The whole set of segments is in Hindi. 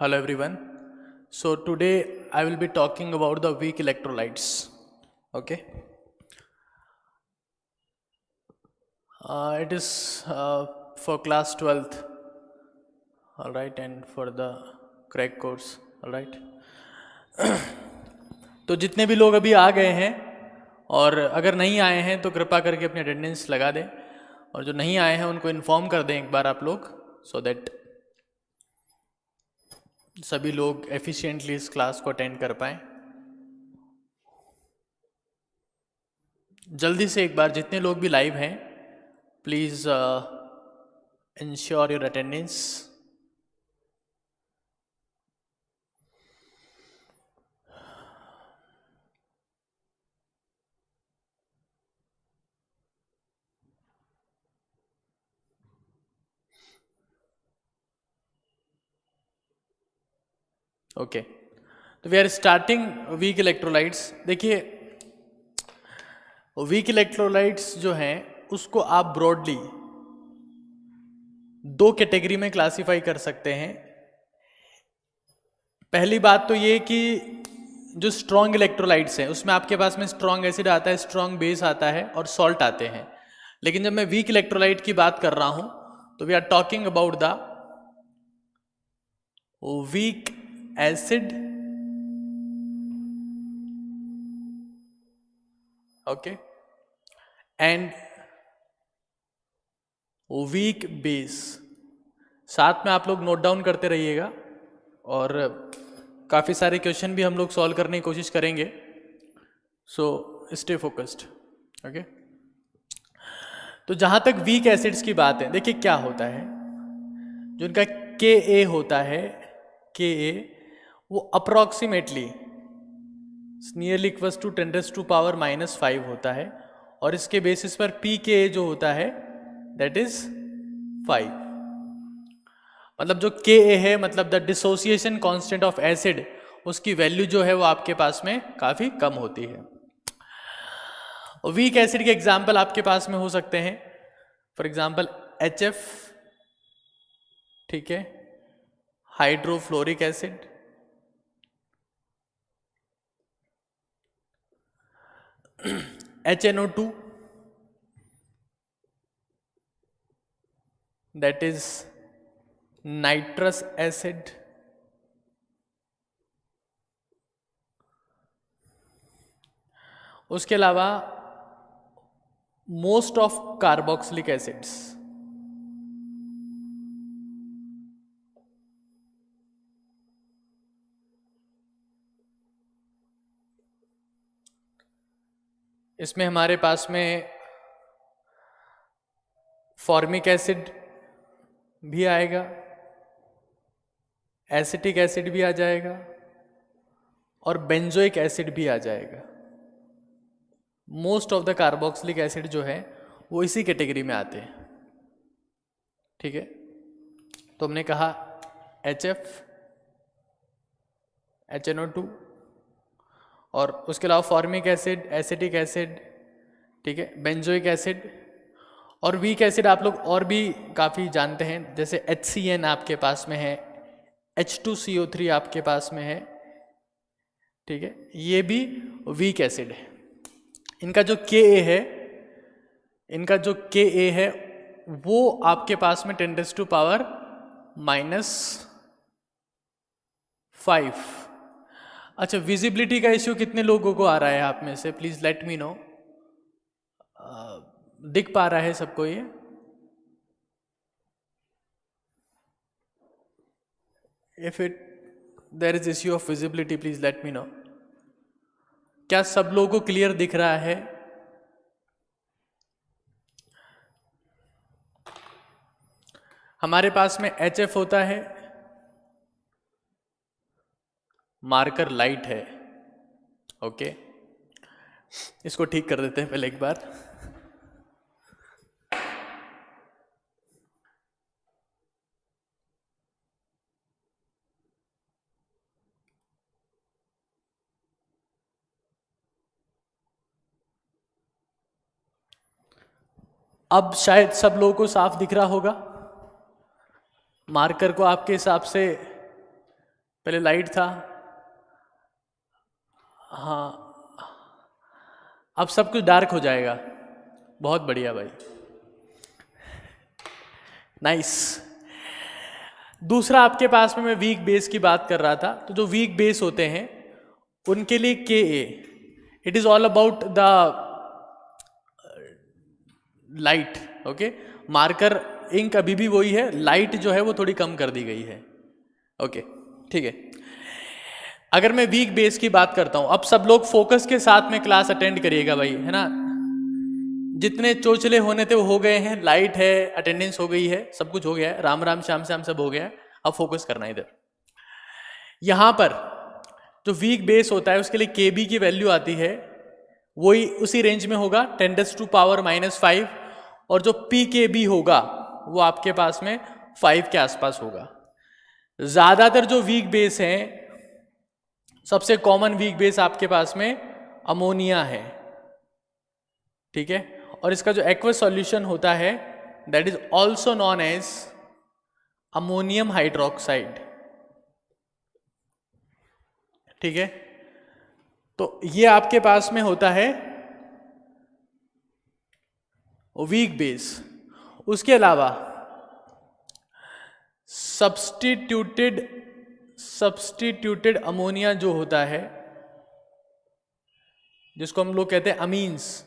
Hello everyone. So today I will be talking about the weak electrolytes. Okay. It is for class 12th. All right, and for the crack course. All right. तो जितने भी लोग अभी आ गए हैं और अगर नहीं आए हैं तो कृपा करके अपनी अटेंडेंस लगा दें, और जो नहीं आए हैं उनको इन्फॉर्म कर दें एक बार आप लोग, सो दैट सभी लोग एफिशिएंटली इस क्लास को अटेंड कर पाएँ. जल्दी से एक बार जितने लोग भी लाइव हैं, please ensure your attendance. Okay, तो we are starting weak electrolytes. देखिए, वीक इलेक्ट्रोलाइट्स जो हैं उसको आप ब्रॉडली दो कैटेगरी में क्लासिफाई कर सकते हैं. पहली बात तो ये कि जो स्ट्रॉन्ग इलेक्ट्रोलाइट्स हैं उसमें आपके पास में स्ट्रॉन्ग एसिड आता है, स्ट्रॉन्ग बेस आता है और सॉल्ट आते हैं. लेकिन जब मैं वीक इलेक्ट्रोलाइट की बात कर रहा हूं तो we are talking about the weak acid, okay, and weak base. साथ में आप लोग नोट डाउन करते रहिएगा और काफ़ी सारे क्वेश्चन भी हम लोग सॉल्व करने की कोशिश करेंगे. So stay focused. ओके, तो जहाँ तक वीक एसिड्स की बात है, देखिए क्या होता है, जो इनका Ka होता है, Ka वो अप्रॉक्सीमेटली नियरली इक्वल्स टू 10⁻⁻⁵ होता है, और इसके बेसिस पर pKa जो होता है दैट इज 5. मतलब जो Ka है, मतलब the dissociation constant of acid, उसकी वैल्यू जो है वो आपके पास में काफ़ी कम होती है. वीक एसिड के एग्जाम्पल आपके पास में हो सकते हैं, फॉर एग्जाम्पल HF, ठीक है, hydrofluoric acid, HNO2, that is nitrous acid, उसके अलावा मोस्ट ऑफ कार्बोक्सिलिक एसिड्स. इसमें हमारे पास में फॉर्मिक एसिड भी आएगा, एसिटिक एसिड भी आ जाएगा और बेंजोइक एसिड भी आ जाएगा. Most of the carboxylic acid जो है वो इसी कैटेगरी में आते हैं. ठीक है, तो हमने कहा HF, HNO2 और उसके अलावा फॉर्मिक एसिड, एसिटिक एसिड, ठीक है, बेंजोइक एसिड. और वीक एसिड आप लोग और भी काफ़ी जानते हैं, जैसे HCN आपके पास में है, H2CO3 आपके पास में है, ठीक है, ये भी वीक एसिड है. इनका जो Ka है वो आपके पास में 10⁻⁵. अच्छा, विजिबिलिटी का इश्यू कितने लोगों को आ रहा है आप में से, प्लीज लेट मी नो. दिख पा रहा है सबको ये? If there is issue of visibility please let me know. क्या सब लोगों को क्लियर दिख रहा है? हमारे पास में HF होता है, मार्कर लाइट है. ओके, इसको ठीक कर देते हैं पहले एक बार. अब शायद सब लोगों को साफ दिख रहा होगा. मार्कर को आपके हिसाब से पहले लाइट था, हाँ अब सब कुछ डार्क हो जाएगा। बहुत बढ़िया भाई, नाइस। दूसरा आपके पास में मैं वीक बेस की बात कर रहा था, तो जो वीक बेस होते हैं उनके लिए K a, it is all about the light. Okay, marker ink अभी भी वही है, लाइट जो है वो थोड़ी कम कर दी गई है। ओके ठीक है। अगर मैं वीक बेस की बात करता हूं, अब सब लोग फोकस के साथ में क्लास अटेंड करिएगा भाई, है ना। जितने चोचले होने थे वो हो गए हैं, लाइट है, अटेंडेंस हो गई है, सब कुछ हो गया है, राम राम श्याम श्याम सब हो गया है। अब फोकस करना इधर। यहां पर जो वीक बेस होता है उसके लिए केबी की वैल्यू आती है, वही उसी रेंज में होगा 10⁻⁻⁵, और जो पी के बी होगा वो आपके पास में 5 के आसपास होगा। ज्यादातर जो वीक बेस हैं, सबसे कॉमन वीक बेस आपके पास में अमोनिया है, ठीक है। और इसका जो एक्वस सॉल्यूशन होता है that is also known as ammonium hydroxide, ठीक है। तो ये आपके पास में होता है वीक बेस। उसके अलावा सब्स्टिट्यूटेड अमोनिया जो होता है, जिसको हम लोग कहते हैं अमीन्स,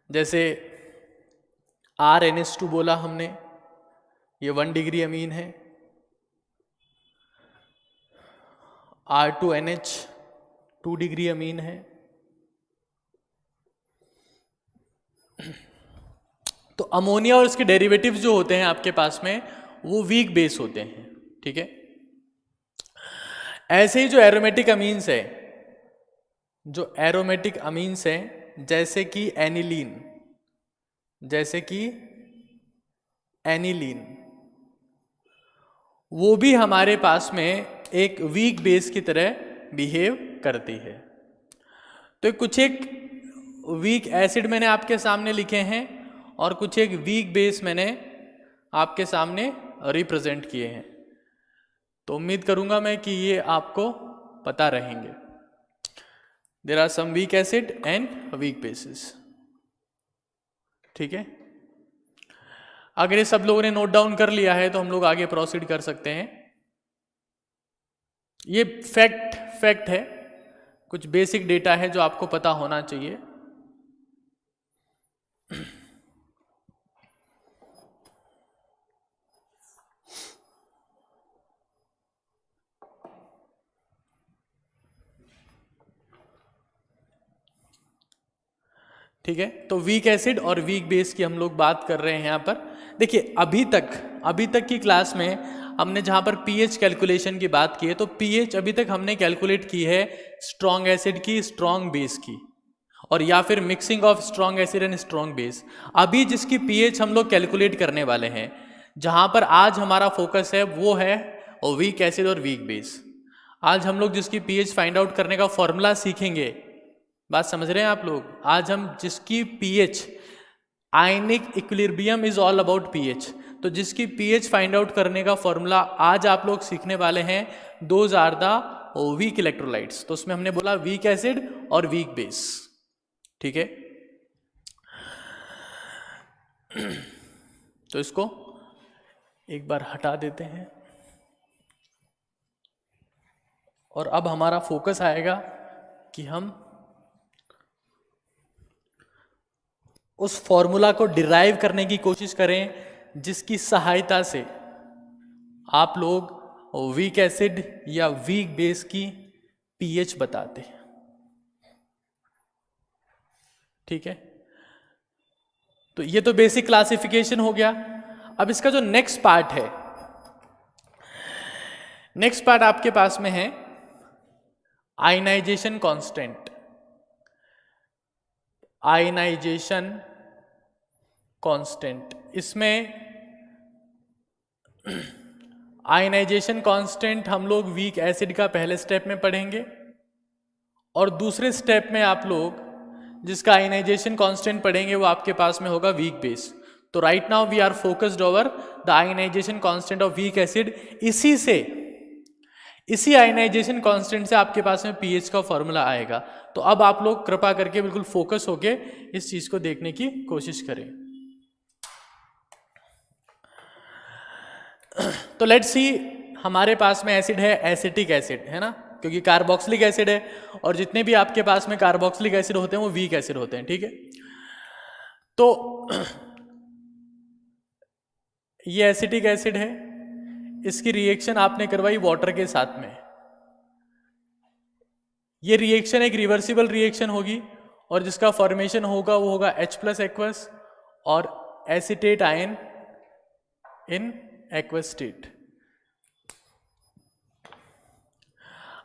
जैसे RNH2 बोला हमने, ये 1 डिग्री अमीन है। R2NH 2 डिग्री अमीन है। तो अमोनिया और इसके डेरिवेटिव्स जो होते हैं आपके पास में वो वीक बेस होते हैं, ठीक है। ऐसे ही जो एरोमेटिक अमीन्स है, जो एरोमेटिक अमीन्स हैं जैसे कि एनिलीन, वो भी हमारे पास में एक वीक बेस की तरह बिहेव करती है। तो कुछ एक वीक एसिड मैंने आपके सामने लिखे हैं और कुछ एक वीक बेस मैंने आपके सामने रिप्रेजेंट किए हैं। तो उम्मीद करूंगा मैं कि ये आपको पता रहेंगे। There are some weak acid and weak bases, ठीक है। अगर ये सब लोगों ने नोट डाउन कर लिया है तो हम लोग आगे प्रोसीड कर सकते हैं। ये फैक्ट है, कुछ बेसिक डेटा है जो आपको पता होना चाहिए। ठीक है, तो वीक एसिड और वीक बेस की हम लोग बात कर रहे हैं यहाँ पर। देखिए अभी तक की क्लास में हमने जहाँ पर पीएच कैलकुलेशन की बात की है, तो पीएच अभी तक हमने कैलकुलेट की है स्ट्रॉन्ग एसिड की, स्ट्रॉन्ग बेस की, और या फिर mixing of strong acid and strong base. अभी जिसकी पीएच हम लोग कैलकुलेट करने वाले हैं, जहाँ पर आज हमारा फोकस है, वो है वीक एसिड और वीक बेस। आज हम लोग जिसकी पीएच फाइंड आउट करने का फॉर्मूला सीखेंगे, बात समझ रहे हैं आप लोग। आज हम जिसकी pH, ionic equilibrium is all about pH, तो जिसकी पीएच फाइंड आउट करने का फॉर्मूला आज आप लोग सीखने वाले हैं, those are the weak electrolytes. तो उसमें हमने बोला वीक एसिड और वीक बेस, ठीक है। तो इसको एक बार हटा देते हैं और अब हमारा फोकस आएगा कि हम उस फॉर्मूला को डिराइव करने की कोशिश करें जिसकी सहायता से आप लोग वीक एसिड या वीक बेस की पीएच बताते हैं, ठीक है। तो ये तो बेसिक क्लासिफिकेशन हो गया। अब इसका जो नेक्स्ट पार्ट है, नेक्स्ट पार्ट आपके पास में है आयनाइजेशन कांस्टेंट। आयनाइजेशन कांस्टेंट, इसमें आयनाइजेशन कांस्टेंट हम लोग वीक एसिड का पहले स्टेप में पढ़ेंगे, और दूसरे स्टेप में आप लोग जिसका आयनाइजेशन कांस्टेंट पढ़ेंगे वो आपके पास में होगा वीक बेस। तो right now we are focused over the ionization constant of weak acid. इसी आयनाइजेशन कांस्टेंट से आपके पास में पीएच का फॉर्मूला आएगा। तो अब आप लोग कृपा करके बिल्कुल फोकस होके इस चीज को देखने की कोशिश करें। तो लेट्स सी, हमारे पास में एसिड है एसिटिक एसिड, है ना, क्योंकि कार्बोक्सिलिक एसिड है और जितने भी आपके पास में कार्बोक्सिलिक एसिड होते हैं वो वीक एसिड होते हैं, ठीक है। तो ये एसिटिक एसिड है, इसकी रिएक्शन आपने करवाई वाटर के साथ में। ये रिएक्शन एक रिवर्सिबल रिएक्शन होगी और जिसका फॉर्मेशन होगा वो होगा H+ एक्वस और acetate ion in aqueous state.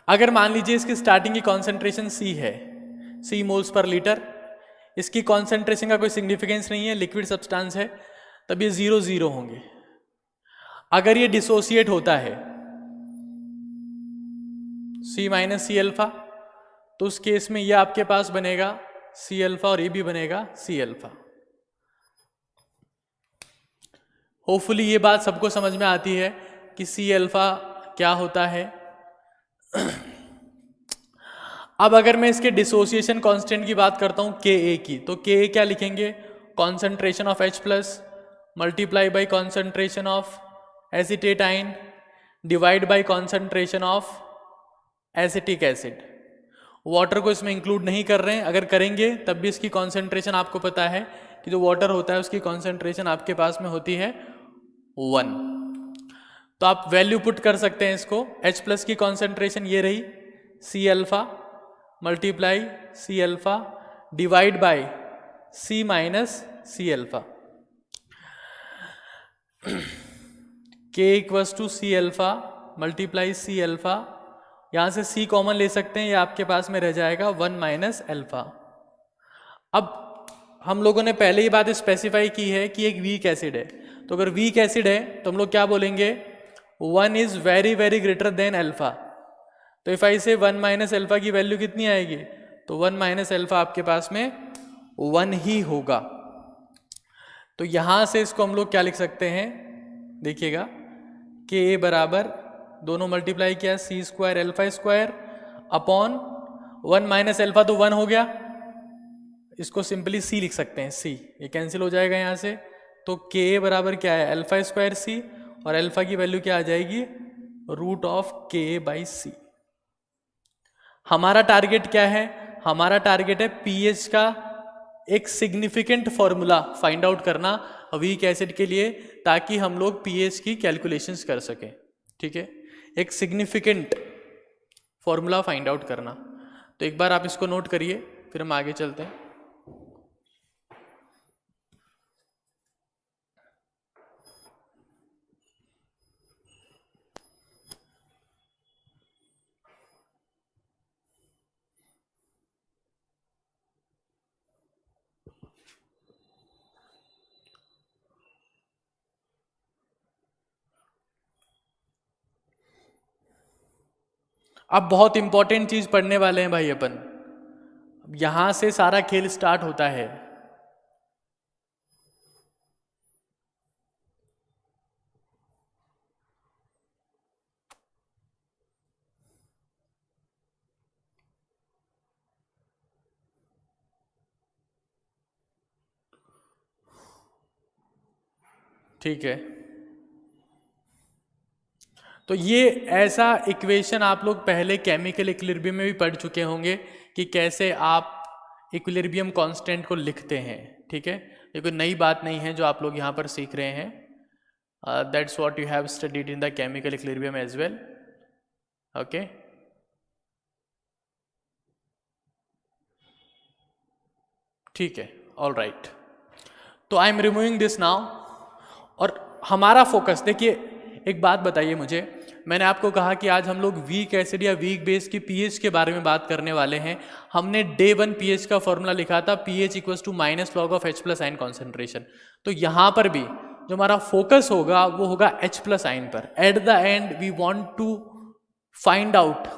अगर मान लीजिए इसकी स्टार्टिंग की कॉन्सेंट्रेशन C है, C मोल्स पर लीटर, इसकी कॉन्सेंट्रेशन का कोई सिग्निफिकेंस नहीं है, लिक्विड सब्सटेंस है, तब ये 0 होंगे। अगर ये डिसोसिएट होता है C- C अल्फा, तो उस केस में ये आपके पास बनेगा C अल्फा और ये भी बनेगा C अल्फा। होपफुली ये बात सबको समझ में आती है कि C अल्फा क्या होता है। अब अगर मैं इसके डिसोसिएशन कांस्टेंट की बात करता हूं Ka की, तो Ka क्या लिखेंगे, concentration of H+ multiply by concentration of acetate ion divide by concentration of acetic acid. Water को इसमें इंक्लूड नहीं कर रहे हैं, अगर करेंगे तब भी इसकी कॉन्सेंट्रेशन आपको पता है कि जो वाटर होता है उसकी कॉन्सेंट्रेशन आपके पास में होती है 1। तो आप वैल्यू पुट कर सकते हैं इसको। H+ की कॉन्सेंट्रेशन ये रही C alpha multiply C alpha divide by C - C alpha. K = C alpha multiply C alpha, यहां से C कॉमन ले सकते हैं, ये आपके पास में रह जाएगा 1 - अल्फा। अब हम लोगों ने पहले ही बात स्पेसिफाई की है कि एक वीक एसिड है, तो अगर वीक एसिड है तो हम लोग क्या बोलेंगे, 1 is very very greater than alpha. तो इफ आई से 1 - अल्फा की वैल्यू कितनी आएगी, तो 1 - अल्फा आपके पास में 1 ही होगा। तो यहां से इसको हम लोग क्या लिख सकते हैं, देखिएगा, Ka बराबर दोनों मल्टीप्लाई किया C² अल्फा² अपॉन 1 - अल्फा, तो 1 हो गया, इसको सिंपली C लिख सकते हैं, C, ये कैंसिल हो जाएगा यहां से। तो Ka बराबर क्या है, अल्फा² C, और अल्फा की वैल्यू क्या आ जाएगी, √Ka/C। हमारा टारगेट क्या है, हमारा टारगेट है पीएच का एक सिग्निफिकेंट फॉर्मूला फाइंड आउट करना वीक एसिड के लिए, ताकि हम लोग पीएच की कैलकुलेशंस कर सकें, ठीक है। एक सिग्निफिकेंट फॉर्मूला फाइंड आउट करना। तो एक बार आप इसको नोट करिए, फिर हम आगे चलते हैं। अब बहुत इंपॉर्टेंट चीज पढ़ने वाले हैं भाई अपन, यहां से सारा खेल स्टार्ट होता है। ठीक है, तो ये ऐसा इक्वेशन आप लोग पहले केमिकल इक्विलिब्रियम में भी पढ़ चुके होंगे कि कैसे आप इक्विलिब्रियम कांस्टेंट को लिखते हैं, ठीक है। ये कोई नई बात नहीं है जो आप लोग यहाँ पर सीख रहे हैं, that's what you have studied in the chemical equilibrium as well, okay. ठीक है, ऑल राइट। तो I am removing this now, और हमारा फोकस देखिए, एक बात बताइए मुझे, मैंने आपको कहा कि आज हम लोग वीक एसिड या वीक बेस की पीएच के बारे में बात करने वाले हैं। हमने डे 1 पीएच का फॉर्मूला लिखा था, pH = -log of H+ ion concentration. तो यहाँ पर भी जो हमारा फोकस होगा वो होगा H+ आयन पर। At the end we want to find out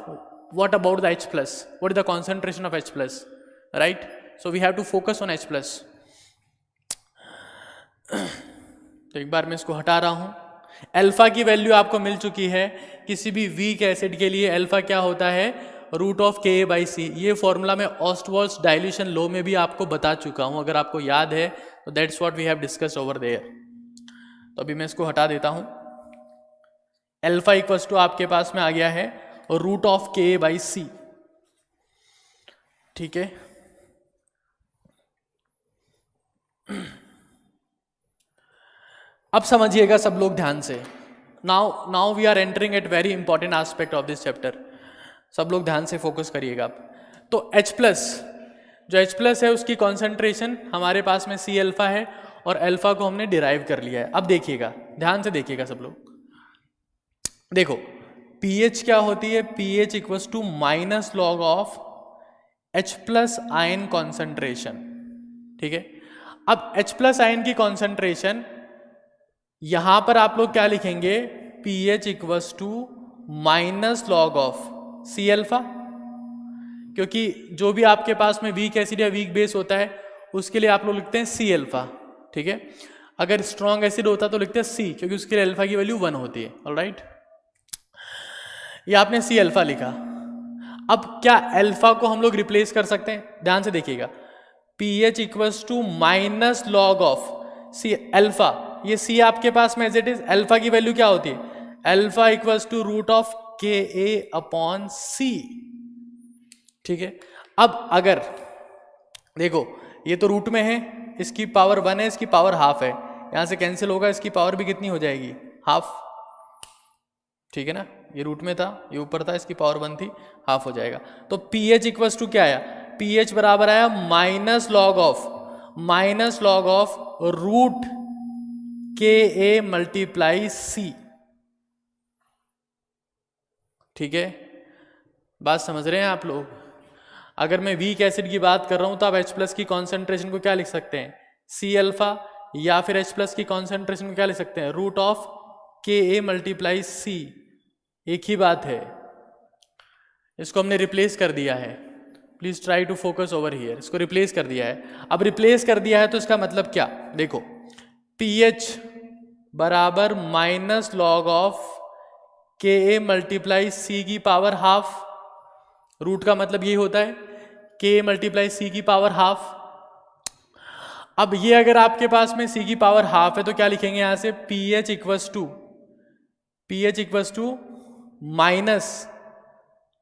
what about the H+, what is the concentration of H+, right. So we have to focus on H+। तो एक बार मैं इसको हटा रहा हूं। अल्फा की वैल्यू आपको मिल चुकी है। किसी भी वीक एसिड के लिए अल्फा क्या होता है, रूट ऑफ Ka/C। ये फॉर्मूला मैं ऑस्टवॉल्स डाइल्यूशन लॉ में भी आपको बता चुका हूं, अगर आपको याद है तो that's what we have discussed over there. तो अभी मैं इसको हटा देता हूं। अल्फा इक्वल्स टू आपके पास में आ गया है रूट ऑफ Ka/C, ठीक है। अब समझिएगा सब लोग ध्यान से। Now we are entering at very important aspect of this chapter. सब लोग ध्यान से फोकस करिएगा आप। तो H+, जो H+ है उसकी कॉन्सेंट्रेशन हमारे पास में C अल्फा है और अल्फा को हमने डिराइव कर लिया है। अब देखिएगा, ध्यान से देखिएगा सब लोग। देखो pH क्या होती है, pH equals to minus log of H+ ion concentration, ठीक है। अब H+ आयन की कॉन्सेंट्रेशन यहां पर आप लोग क्या लिखेंगे, pH equals to minus log of C alpha, क्योंकि जो भी आपके पास में वीक एसिड या वीक बेस होता है उसके लिए आप लोग लिखते हैं C अल्फा, ठीक है। अगर स्ट्रॉन्ग एसिड होता तो लिखते हैं C, क्योंकि उसके लिए अल्फा की वैल्यू 1 होती है। ऑलराइट, ये आपने C अल्फा लिखा। अब क्या अल्फा को हम लोग रिप्लेस कर सकते हैं, ध्यान से देखिएगा। pH equals to minus log of C alpha, ये C आपके पास में एज इट इज, अल्फा की वैल्यू क्या होती है, alpha equals to root of Ka/C, ठीक है। अब अगर देखो ये तो रूट में है, इसकी पावर 1 है, इसकी पावर हाफ है, यहां से कैंसिल होगा, इसकी पावर भी कितनी हो जाएगी, हाफ, ठीक है ना। ये रूट में था, ये ऊपर था, इसकी पावर 1 थी, हाफ हो जाएगा। तो pH इक्वल्स टू क्या आया, pH बराबर आया minus log of root Ka/C, ठीक है। बात समझ रहे हैं आप लोग। अगर मैं वीक एसिड की बात कर रहा हूं तो आप H+ की कॉन्सेंट्रेशन को क्या लिख सकते हैं, C अल्फा, या फिर H+ की कॉन्सेंट्रेशन को क्या लिख सकते हैं, रूट ऑफ Ka/C। एक ही बात है, इसको हमने रिप्लेस कर दिया है। Please try to focus over here. इसको रिप्लेस कर दिया है। अब रिप्लेस कर दिया है तो इसका मतलब क्या, देखो pH बराबर माइनस लॉग ऑफ Ka/C की पावर हाफ, रूट का मतलब यही होता है Ka/C की पावर हाफ। अब ये अगर आपके पास में C की पावर हाफ है तो क्या लिखेंगे यहां से, pH इक्वल्स टू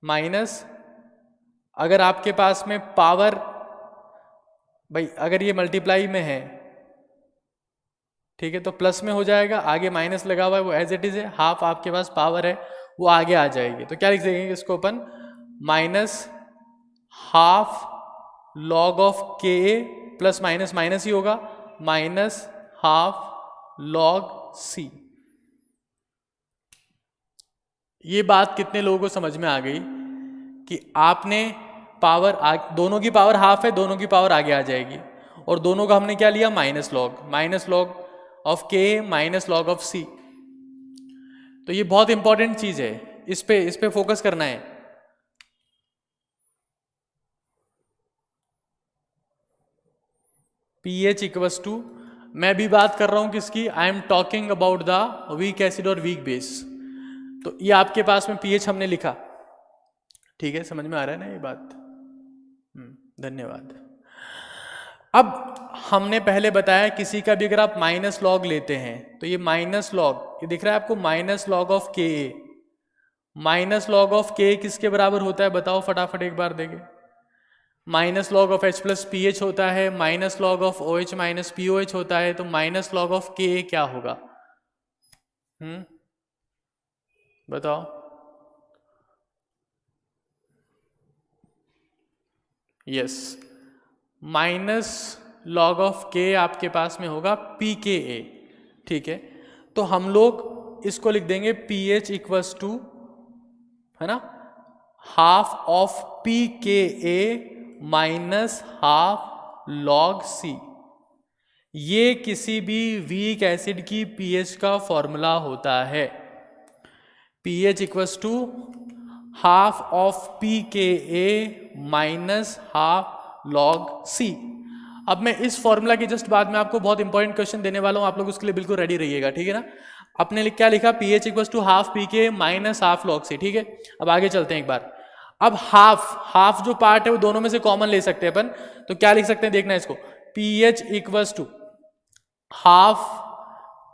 माइनस अगर आपके पास में पावर, भाई अगर ये मल्टीप्लाई में है, ठीक है, तो प्लस में हो जाएगा, आगे माइनस लगा हुआ है वो एज इट इज है, हाफ आपके पास पावर है वो आगे आ जाएगी। तो क्या लिख देंगे इसको अपन, minus half log of Ka, plus minus ही होगा, माइनस हाफ लॉग C। ये बात कितने लोगों को समझ में आ गई कि आपने पावर दोनों की पावर हाफ है, दोनों की पावर आगे आ जाएगी, और दोनों का हमने क्या लिया, minus log of K minus log of C। तो ये बहुत इंपॉर्टेंट चीज है, इस पे फोकस करना है। pH इक्वल्स टू, मैं भी बात कर रहा हूं किसकी, I am talking about the weak acid और वीक बेस। तो ये आपके पास में pH हमने लिखा, ठीक है, समझ में आ रहा है ना ये बात। धन्यवाद। अब हमने पहले बताया किसी का भी अगर आप माइनस लॉग लेते हैं तो ये माइनस लॉग, ये दिख रहा है आपको, minus log of Ka, minus log of K किसके बराबर होता है बताओ फटाफट एक बार देखें। Minus log of H+ pH होता है, minus log of OH minus POH होता है, तो माइनस लॉग ऑफ Ka क्या होगा, बताओ। Yes, minus log of K आपके पास में होगा pKa, ठीक है। तो हम लोग इसको लिख देंगे pH इक्वल्स टू, है ना, half of pKa minus half log C। ये किसी भी वीक एसिड की pH का फॉर्मूला होता है, pH equals to half of pKa minus half log C। अब मैं इस फॉर्मूला के जस्ट बाद में आपको बहुत इंपॉर्टेंट क्वेश्चन देने वाला हूं, आप लोग उसके लिए बिल्कुल रेडी रहिएगा, ठीक है ना। आपने क्या लिखा, P H equal to half P K minus half log C, ठीक है। अब आगे चलते हैं एक बार। अब हाफ जो पार्ट है वो दोनों में से कॉमन ले सकते हैं अपन, तो क्या लिख सकते हैं देखना इसको, P H equal to half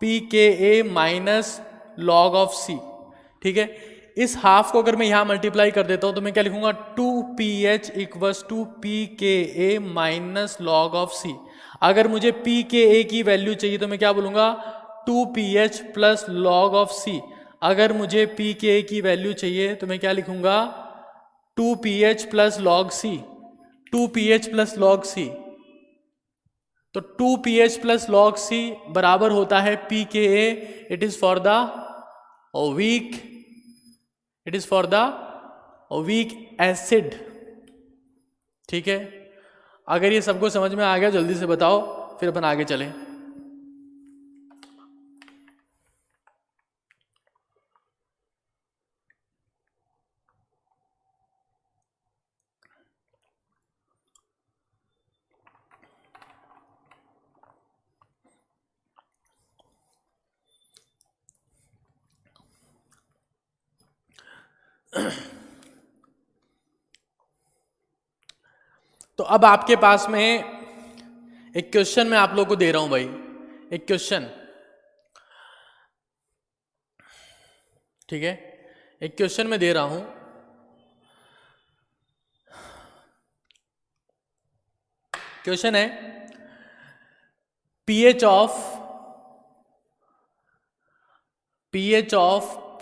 P K A minus log of C, ठीक है। इस हाफ को अगर मैं यहां मल्टीप्लाई कर देता हूं तो मैं क्या लिखूंगा, 2ph equals to P K A minus log of सी। अगर मुझे पी के ए की वैल्यू चाहिए तो मैं क्या बोलूंगा, 2ph प्लस लॉग ऑफ सी। अगर मुझे पी के ए की वैल्यू चाहिए तो मैं क्या लिखूंगा, 2ph plus log c, 2ph plus log c. तो 2ph प्लस लॉग सी बराबर होता है p K a, it is for the weak, it is for the weak acid, ठीक है। अगर ये सबको समझ में आ गया जल्दी से बताओ, फिर अपन आगे चलें। तो अब आपके पास में एक क्वेश्चन मैं आप लोगों को दे रहा हूं भाई, एक क्वेश्चन, ठीक है। एक क्वेश्चन मैं दे रहा हूं, क्वेश्चन है pH of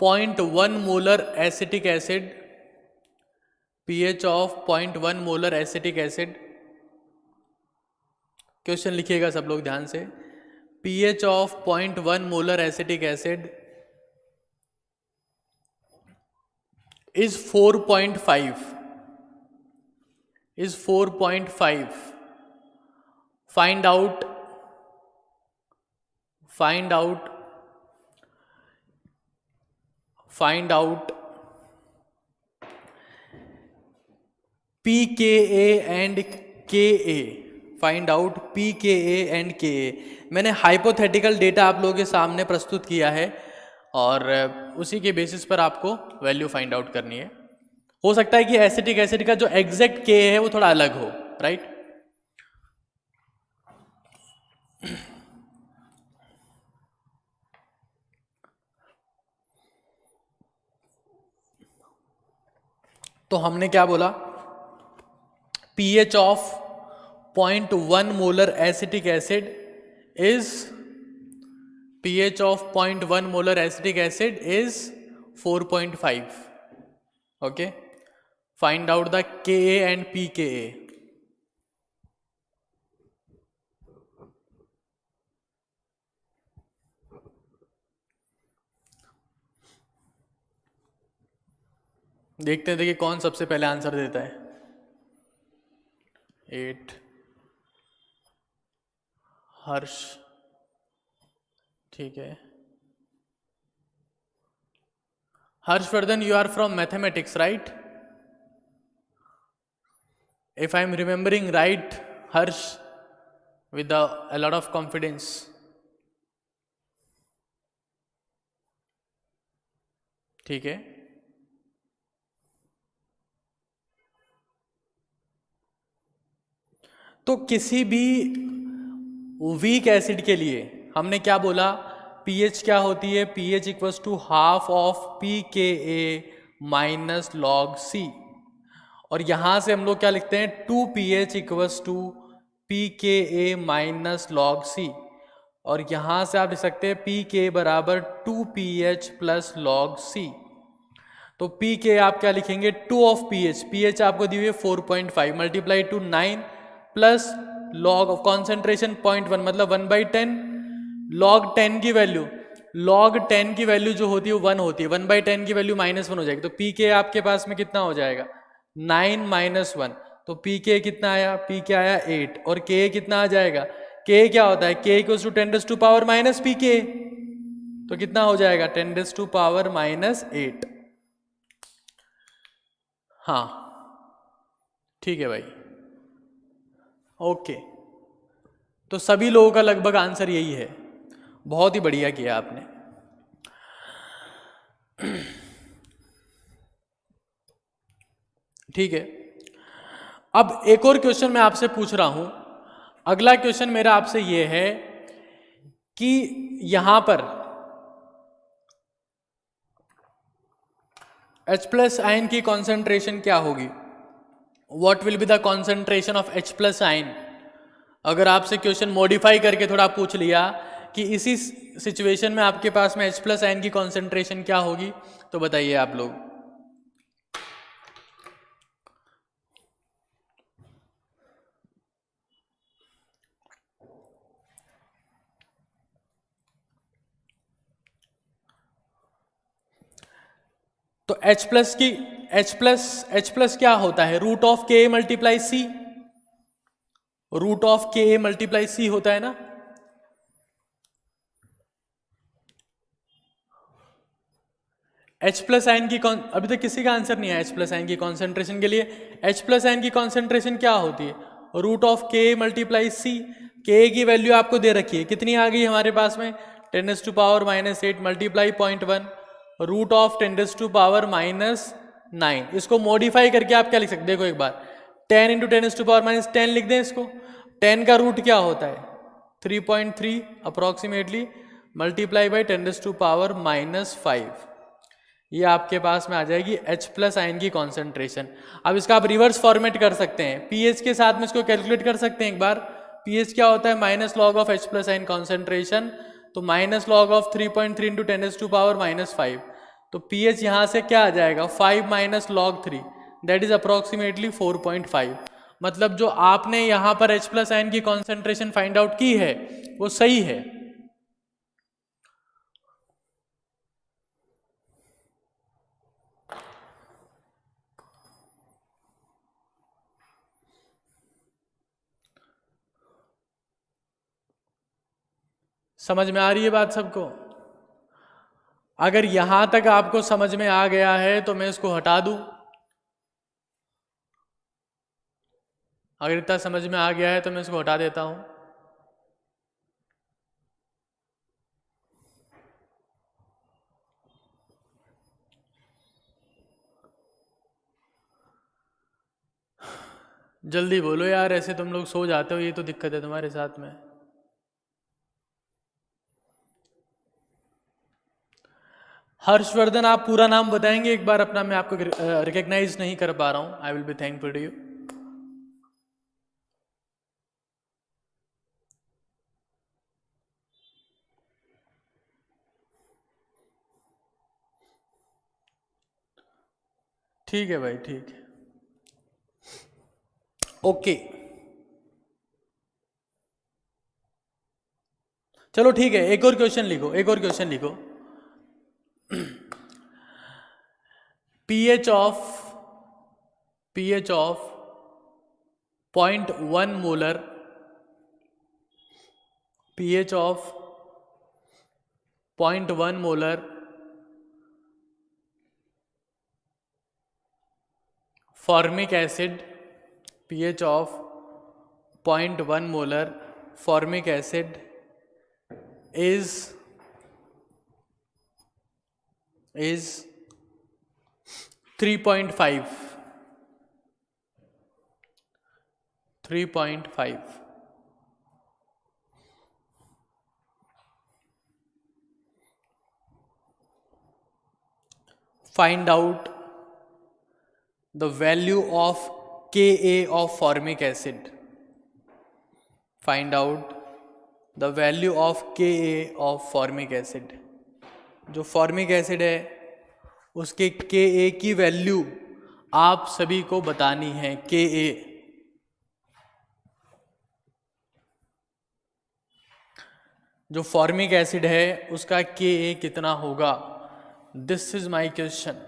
0.1 molar acetic acid, pH of 0.1 molar acetic acid. Question लिखिएगा सब लोग ध्यान से, pH of 0.1 molar acetic acid is 4.5, is 4.5. Find out pKa and Ka, find out pKa and Ka। मैंने हाइपोथेटिकल डेटा आप लोगों के सामने प्रस्तुत किया है और उसी के बेसिस पर आपको वैल्यू फाइंड आउट करनी है। हो सकता है कि एसिटिक एसिड का जो एग्जैक्ट Ka है वो थोड़ा अलग हो, राइट। तो हमने क्या बोला, pH of 0.1 molar acetic acid is, pH of 0.1 molar acetic acid is 4.5, okay. Find out the Ka and pKa। देखते हैं, देखिए कौन सबसे पहले आंसर देता है। 8, हर्ष, ठीक है। Harshvardhan, you are from mathematics, right? If I am remembering right, Harsh, with a lot of confidence. ठीक है। तो किसी भी वीक एसिड के लिए हमने क्या बोला, पीएच क्या होती है, pH equals to half of P K A minus log c. और यहां से हम लोग क्या लिखते हैं, 2pH equals to P K A minus log c. और यहां से आप लिख सकते हैं पी के बराबर 2pH प्लस लॉग सी। तो पी के आप क्या लिखेंगे, 2 ऑफ pH, pH आपको दी हुई है 4.5 multiply two 9 plus log of concentration 0.1 मतलब 1/10, लॉग 10 की वैल्यू, लॉग 10 की वैल्यू जो होती है वो 1 होती है, 1/10 की वैल्यू -1 हो जाएगी। तो पी के आपके पास में कितना हो जाएगा, 9 - 1। तो पी के कितना आया, पी के आया 8। और के कितना आ जाएगा, के क्या होता है, के इक्वल्स टू 10⁻⁻⁻ पी के। तो कितना हो जाएगा 10⁻⁻8। हाँ ठीक है भाई, ओके। तो सभी लोगों का लगभग आंसर यही है। बहुत ही बढ़िया किया आपने। ठीक है, अब एक और क्वेश्चन मैं आपसे पूछ रहा हूं। अगला क्वेश्चन मेरा आपसे यह है कि यहां पर H प्लस आयन की कॉन्सेंट्रेशन क्या होगी? What will be the concentration of H plus ion? अगर आपसे क्वेश्चन मॉडिफाई करके थोड़ा पूछ लिया कि इसी सिचुएशन में आपके पास में H प्लस आयन की कॉन्सेंट्रेशन क्या होगी, तो बताइए आप लोग। तो H प्लस क्या होता है? रूट ऑफ के मल्टीप्लाई सी, रूट ऑफ के मल्टीप्लाई सी होता है ना। H प्लस आयन की अभी तक किसी का आंसर नहीं है H प्लस आयन की कॉन्सेंट्रेशन के लिए। H प्लस आयन की कॉन्सेंट्रेशन क्या होती है? रूट ऑफ के मल्टीप्लाई सी। के की वैल्यू आपको दे रखी है, कितनी आ गई हमारे पास में? 10⁻⁻8 मल्टीप्लाई 0.1 रूट ऑफ 10⁻⁻9। इसको मॉडिफाई करके आप क्या लिख सकते? देखो एक बार, 10 इंटू 10⁻⁻10 लिख दें इसको। 10 का रूट क्या होता है? 3.3 अप्रोक्सीमेटली, मल्टीप्लाई बाई 10⁻⁻5। ये आपके पास में आ जाएगी H प्लस आयन की कॉन्सेंट्रेशन। अब इसका आप रिवर्स फॉर्मेट कर सकते हैं, पीएच के साथ में इसको कैलकुलेट कर सकते हैं एक बार। पीएच क्या होता है? Minus log of H plus ion concentration, तो माइनस लॉग ऑफ 3.3 इंटू 10⁻⁻5। तो पीएच यहां से क्या आ जाएगा? 5 minus log 3, that is approximately 4.5। मतलब जो आपने यहां पर H प्लस आयन की कॉन्सेंट्रेशन फाइंड आउट की है वो सही है। समझ में आ रही है बात सबको? अगर यहां तक आपको समझ में आ गया है तो मैं इसको हटा दूं। अगर इतना समझ में आ गया है तो मैं इसको हटा देता हूं। जल्दी बोलो यार, ऐसे तुम लोग सो जाते हो, ये तो दिक्कत है तुम्हारे साथ में। हर्षवर्धन, आप पूरा नाम बताएंगे एक बार अपना? मैं आपको रिकॉग्नाइज नहीं कर पा रहा हूं। I will be thankful to you. ठीक है भाई, ठीक है, ओके। चलो ठीक है, एक और क्वेश्चन लिखो, एक और क्वेश्चन लिखो। PH of 0.1 molar, pH of 0.1 molar formic acid, pH of 0.1 molar formic acid is 3.5। Find out the value of Ka of formic acid. Find out the value of Ka of formic acid. जो फॉर्मिक एसिड है उसके Ka की वैल्यू आप सभी को बतानी है। Ka जो फॉर्मिक एसिड है उसका Ka कितना होगा? This is my question.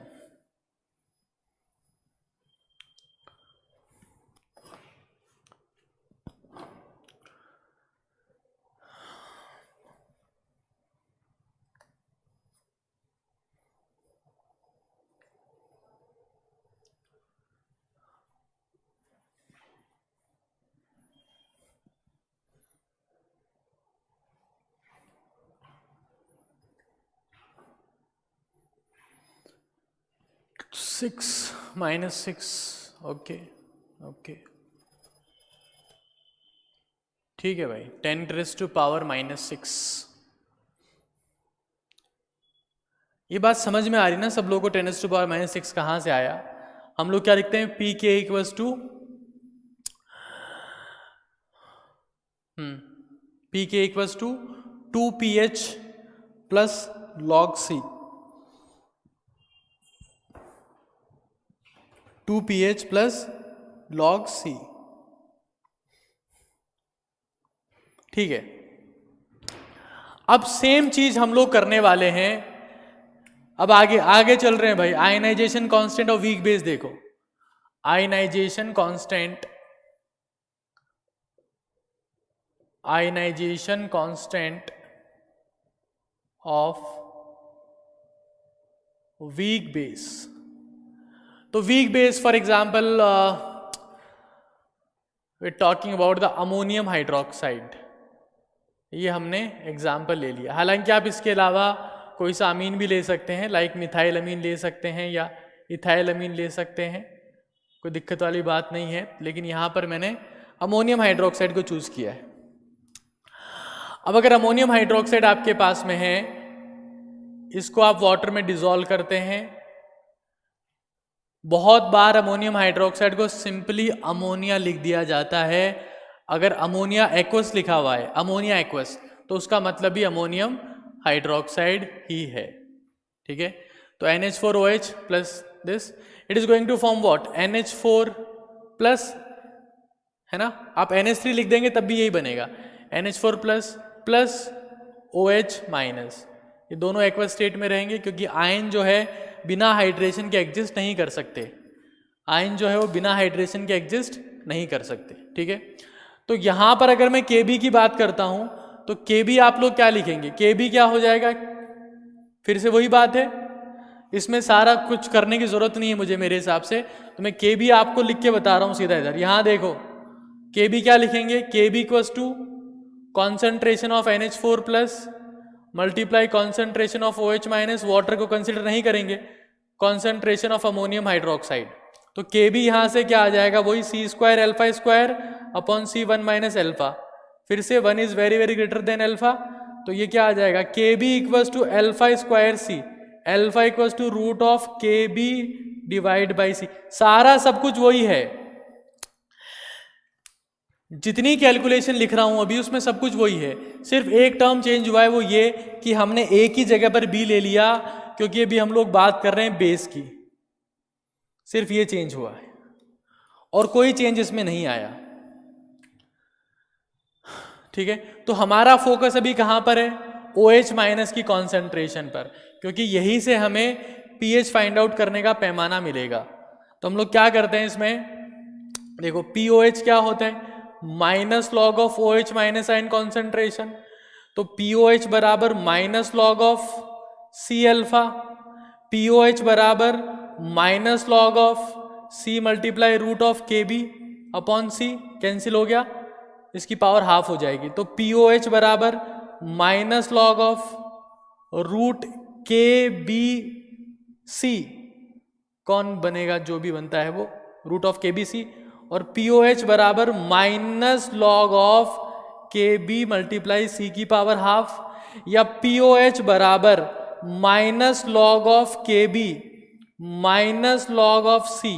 6 -6, okay okay, ठीक है भाई, 10⁻⁻6। ये बात समझ में आ रही ना सब लोगों को, 10⁻⁻6 कहाँ से आया? हम लोग क्या लिखते हैं, P K equals to P K equals to 2pH plus log C, 2pH plus log C, ठीक है। अब सेम चीज हम लोग करने वाले हैं, अब आगे आगे चल रहे हैं भाई। Ionization constant of weak base देखो, ionization constant, ionization constant of weak base. तो weak base for example we talking about the ammonium hydroxide, ये हमने एग्जाम्पल ले लिया। हालांकि आप इसके अलावा कोई सा अमीन भी ले सकते हैं, लाइक मिथाइल अमीन ले सकते हैं या इथाइल अमीन ले सकते हैं, कोई दिक्कत वाली बात नहीं है, लेकिन यहाँ पर मैंने अमोनियम हाइड्रोक्साइड को चूज किया है। अब अगर अमोनियम हाइड्रोक्साइड आपके पास में है, इसको आप वाटर में डिसॉल्व करते हैं। बहुत बार अमोनियम हाइड्रोक्साइड को सिंपली अमोनिया लिख दिया जाता है। अगर अमोनिया एक्वस लिखा हुआ है, अमोनिया एक्वस, तो उसका मतलब भी अमोनियम हाइड्रोक्साइड ही है, ठीक है। तो NH4OH plus this, it is going to form what, NH4 plus, है ना। आप NH3 लिख देंगे तब भी यही बनेगा, NH4 plus plus OH minus. ये दोनों एक्वस स्टेट में रहेंगे क्योंकि आयन जो है बिना हाइड्रेशन के एग्जिस्ट नहीं कर सकते, आयन जो है वो बिना हाइड्रेशन के एग्जिस्ट नहीं कर सकते, ठीक है। तो यहां पर अगर मैं Kb की बात करता हूं तो Kb आप लोग क्या लिखेंगे, Kb क्या हो जाएगा, फिर से वही बात है, इसमें सारा कुछ करने की जरूरत नहीं है मुझे मेरे हिसाब से, तो मैं Kb आपको लिख के बता रहा हूं सीधा इधर। यहां देखो Kb क्या लिखेंगे, Kb equals to concentration of NH4 plus multiply concentration of OH minus, water को कंसिडर नहीं करेंगे, कॉन्सेंट्रेशन ऑफ अमोनियम हाइड्रोक्साइड। तो Kb यहां से क्या आ जाएगा, वही C² alpha square upon C1 minus alpha, फिर से 1 is very very greater than alpha, तो ये क्या आ जाएगा, Kb equals to alpha square C, alpha equals to root of Kb divide by C। सारा सब कुछ वही है, जितनी कैलकुलेशन लिख रहा हूं अभी उसमें सब कुछ वही है, सिर्फ एक टर्म चेंज हुआ है, वो ये कि हमने एक ही जगह पर B ले लिया, क्योंकि अभी हम लोग बात कर रहे हैं बेस की, सिर्फ ये चेंज हुआ है और कोई चेंज इसमें नहीं आया, ठीक है। तो हमारा फोकस अभी कहां पर है, OH माइनस की कॉन्सेंट्रेशन पर, क्योंकि यही से हमें pH फाइंड आउट करने का पैमाना मिलेगा। तो हम लोग क्या करते हैं इसमें, देखो POH क्या होता है, minus log of OH minus ion concentration, तो POH बराबर minus log of C alpha, POH बराबर minus log of C multiply root of KB upon C, cancel हो गया, इसकी पावर हाफ हो जाएगी, तो POH बराबर minus log of root KBC, कौन बनेगा, जो भी बनता है वो रूट ऑफ KBC, और POH बराबर minus log of KB multiply C की पावर हाफ, या POH बराबर minus log of KB minus log of C,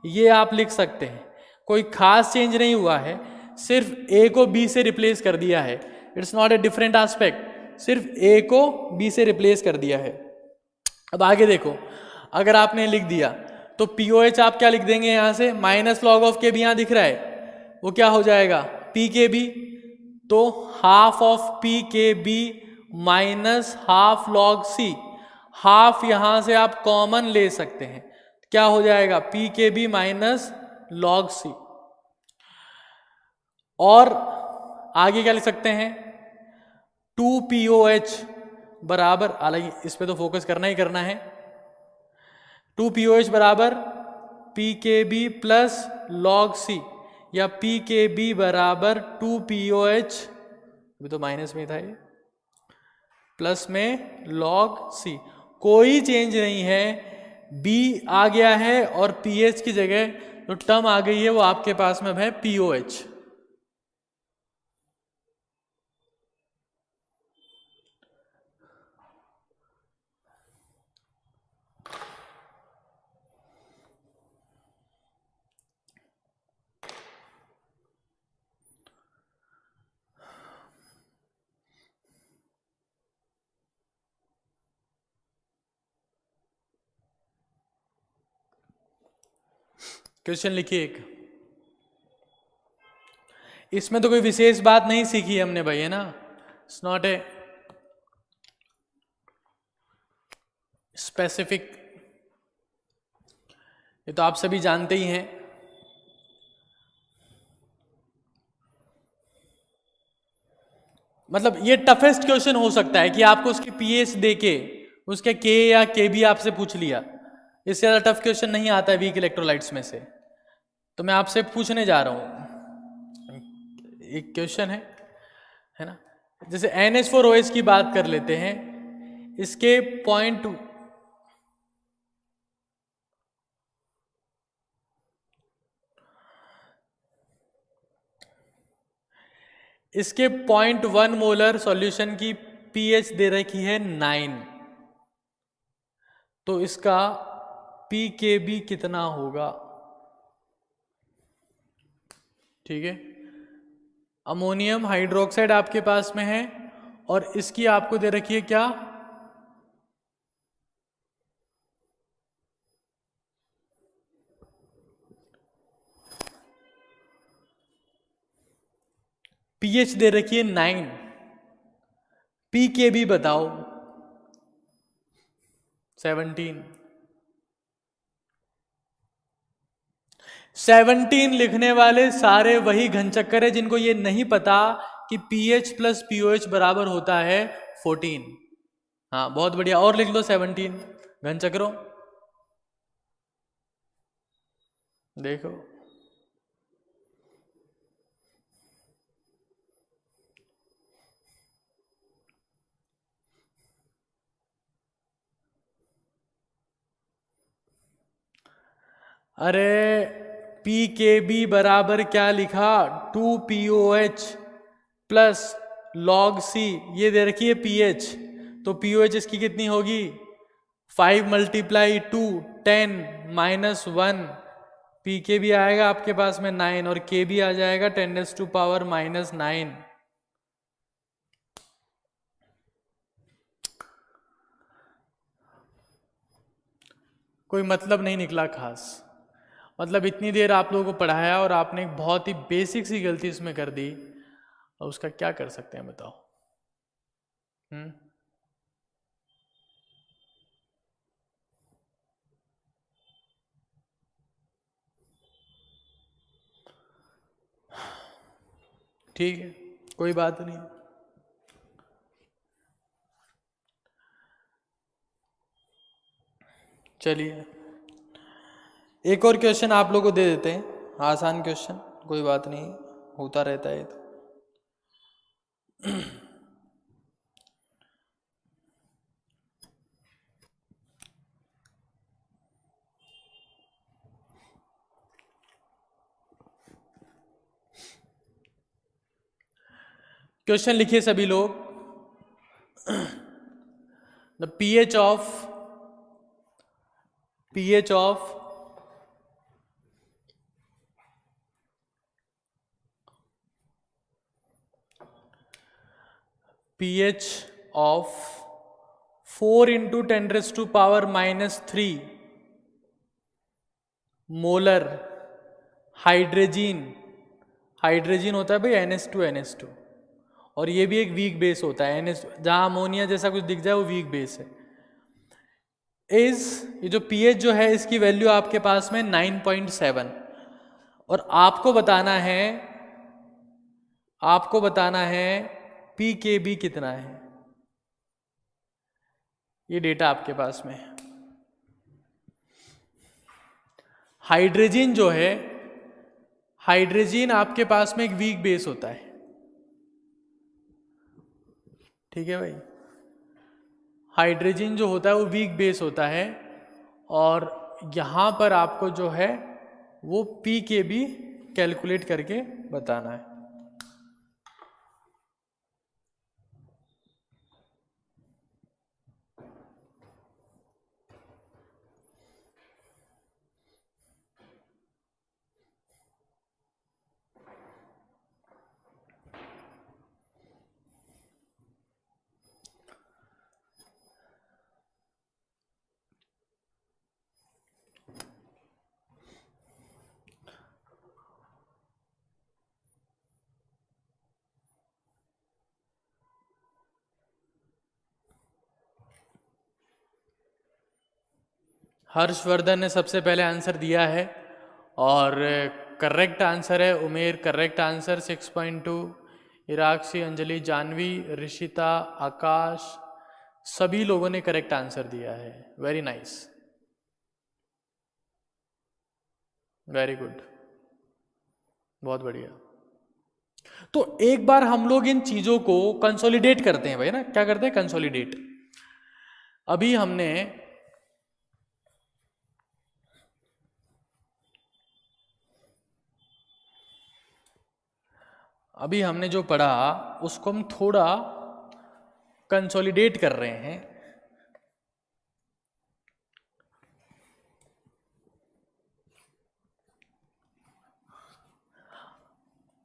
ये आप लिख सकते हैं। कोई खास चेंज नहीं हुआ है, सिर्फ A को B से रिप्लेस कर दिया है, it's not a different aspect, सिर्फ A को B से रिप्लेस कर दिया है। अब आगे देखो, अगर आपने लिख दिया तो POH आप क्या लिख देंगे, यहां से माइनस लॉग ऑफ KB यहां दिख रहा है, वो क्या हो जाएगा PKB, तो half of PKB minus half log C, half यहां से आप कॉमन ले सकते हैं, क्या हो जाएगा PKB माइनस लॉग C। और आगे क्या लिख सकते हैं, 2POH बराबर, हालांकि इस पे तो फोकस करना ही करना है, 2POH बराबर PKB प्लस लॉग C, या PKB बराबर 2POH, अभी तो माइनस में था ये, प्लस में लॉग C। कोई चेंज नहीं है, बी आ गया है और पीएच की जगह जो टर्म आ गई है वो आपके पास में अब है पीओएच। क्वेश्चन लिखिए एक। इसमें तो कोई विशेष बात नहीं सीखी हमने भाई, है ना, इट्स नॉट ए स्पेसिफिक, ये तो आप सभी जानते ही हैं। मतलब ये टफेस्ट क्वेश्चन हो सकता है कि आपको उसके पीएच देके उसके के या के बी आपसे पूछ लिया, इससे ज़्यादा टफ क्वेश्चन नहीं आता है वीक इलेक्ट्रोलाइट्स में से। तो मैं आपसे पूछने जा रहा हूँ एक क्वेश्चन है ना, जैसे NH4OH की बात कर लेते हैं, इसके पॉइंट इसके 0.1 मोलर सॉल्यूशन की पीएच दे रखी है 9, तो इसका पीकेबी कितना होगा? ठीक है, अमोनियम हाइड्रोक्साइड आपके पास में है और इसकी आपको दे रखी है क्या? पीएच दे रखी है 9, पीकेबी बताओ 17। 17 लिखने वाले सारे वही घनचक्कर है जिनको ये नहीं पता कि पीएच प्लस पीओएच बराबर होता है 14। हाँ बहुत बढ़िया, और लिख लो 17 घनचक्रों। देखो अरे पी के बी बराबर क्या लिखा? 2POH प्लस लॉग सी, ये दे रखी है पीएच, तो पीओएच इसकी कितनी होगी? 5 × 2 10 -1, पी के भी आएगा आपके पास में 9 और के भी आ जाएगा 10⁻⁻⁹। कोई मतलब नहीं निकला खास, मतलब इतनी देर आप लोगों को पढ़ाया और आपने एक बहुत ही बेसिक सी गलती इसमें कर दी, और उसका क्या कर सकते हैं बताओ? ठीक है, कोई बात नहीं। चलिए एक और क्वेश्चन आप लोगों को दे देते हैं, आसान क्वेश्चन, कोई बात नहीं, होता रहता है तो। क्वेश्चन लिखिए सभी लोग। The pH of pH of 4 × 10⁻³ molar hydrogen होता है भाई NH2 और ये भी एक वीक बेस होता है NH, जहां अमोनिया जैसा कुछ दिख जाए वो वीक बेस है। ये जो pH जो है इसकी वैल्यू आपके पास में 9.7 और आपको बताना है pKb कितना है। ये डेटा आपके पास में है। हाइड्रोजन जो है, हाइड्रोजन आपके पास में एक वीक बेस होता है, ठीक है भाई, हाइड्रोजन जो होता है वो वीक बेस होता है और यहाँ पर आपको जो है वो पी के भी कैलकुलेट करके बताना है। हर्षवर्धन ने सबसे पहले आंसर दिया है और करेक्ट आंसर है उमेर, करेक्ट आंसर 6.2। इराक्षी, अंजलि, जानवी, ऋषिता, आकाश, सभी लोगों ने करेक्ट आंसर दिया है। वेरी नाइस, वेरी गुड, बहुत बढ़िया। तो एक बार हम लोग इन चीजों को कंसोलिडेट करते हैं भाई ना, क्या करते हैं, कंसोलिडेट। अभी हमने जो पढ़ा उसको हम थोड़ा कंसोलिडेट कर रहे हैं।